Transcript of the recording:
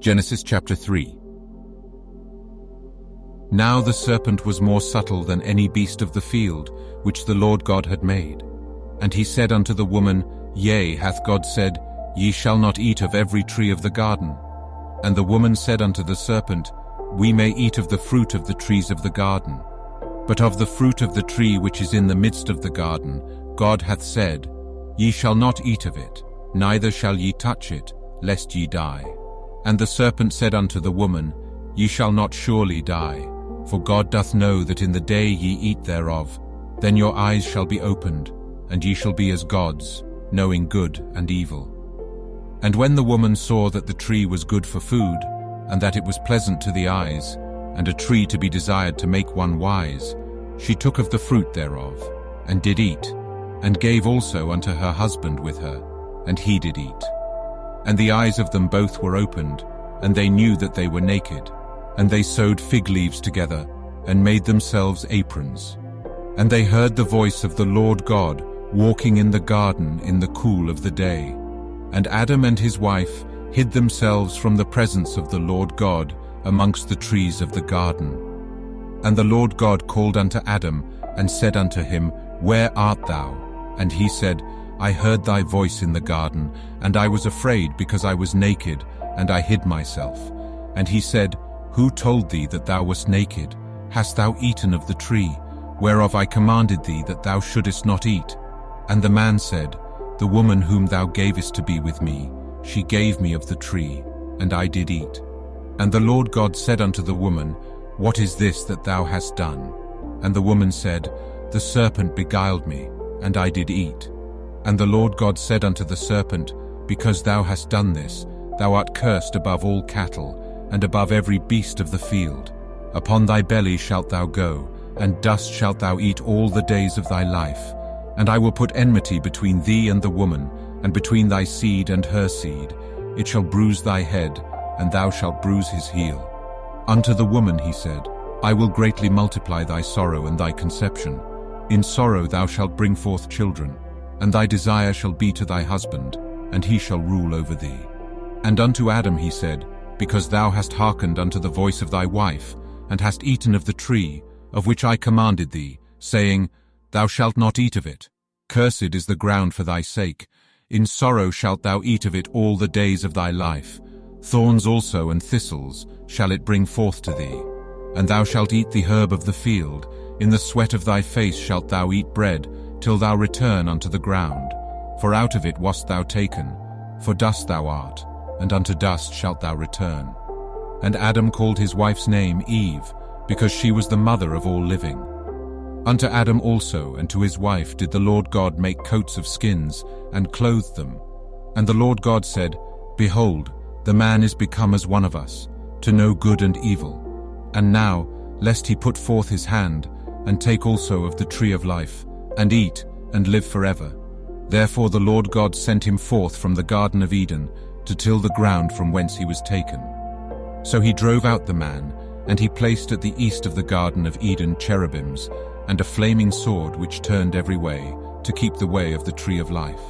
Genesis chapter 3. Now the serpent was more subtle than any beast of the field, which the Lord God had made. And he said unto the woman, Yea, hath God said, Ye shall not eat of every tree of the garden? And the woman said unto the serpent, We may eat of the fruit of the trees of the garden. But of the fruit of the tree which is in the midst of the garden, God hath said, Ye shall not eat of it, neither shall ye touch it, lest ye die. And the serpent said unto the woman, Ye shall not surely die, for God doth know that in the day ye eat thereof, then your eyes shall be opened, and ye shall be as gods, knowing good and evil. And when the woman saw that the tree was good for food, and that it was pleasant to the eyes, and a tree to be desired to make one wise, she took of the fruit thereof, and did eat, and gave also unto her husband with her, and he did eat. And the eyes of them both were opened, and they knew that they were naked. And they sewed fig leaves together, and made themselves aprons. And they heard the voice of the Lord God walking in the garden in the cool of the day. And Adam and his wife hid themselves from the presence of the Lord God amongst the trees of the garden. And the Lord God called unto Adam, and said unto him, Where art thou? And he said, I heard thy voice in the garden, and I was afraid because I was naked, and I hid myself. And he said, Who told thee that thou wast naked? Hast thou eaten of the tree, whereof I commanded thee that thou shouldest not eat? And the man said, The woman whom thou gavest to be with me, she gave me of the tree, and I did eat. And the Lord God said unto the woman, What is this that thou hast done? And the woman said, The serpent beguiled me, and I did eat. And the Lord God said unto the serpent, Because thou hast done this, thou art cursed above all cattle, and above every beast of the field. Upon thy belly shalt thou go, and dust shalt thou eat all the days of thy life. And I will put enmity between thee and the woman, and between thy seed and her seed. It shall bruise thy head, and thou shalt bruise his heel. Unto the woman he said, I will greatly multiply thy sorrow and thy conception. In sorrow thou shalt bring forth children, and thy desire shall be to thy husband, and he shall rule over thee. And unto Adam he said, Because thou hast hearkened unto the voice of thy wife, and hast eaten of the tree, of which I commanded thee, saying, Thou shalt not eat of it. Cursed is the ground for thy sake. In sorrow shalt thou eat of it all the days of thy life. Thorns also and thistles shall it bring forth to thee. And thou shalt eat the herb of the field. In the sweat of thy face shalt thou eat bread, till thou return unto the ground. For out of it wast thou taken, for dust thou art, and unto dust shalt thou return. And Adam called his wife's name Eve, because she was the mother of all living. Unto Adam also and to his wife did the Lord God make coats of skins, and clothed them. And the Lord God said, Behold, the man is become as one of us, to know good and evil. And now, lest he put forth his hand, and take also of the tree of life, and eat, and live forever. Therefore the Lord God sent him forth from the Garden of Eden, to till the ground from whence he was taken. So he drove out the man, and he placed at the east of the Garden of Eden cherubims, and a flaming sword which turned every way, to keep the way of the tree of life.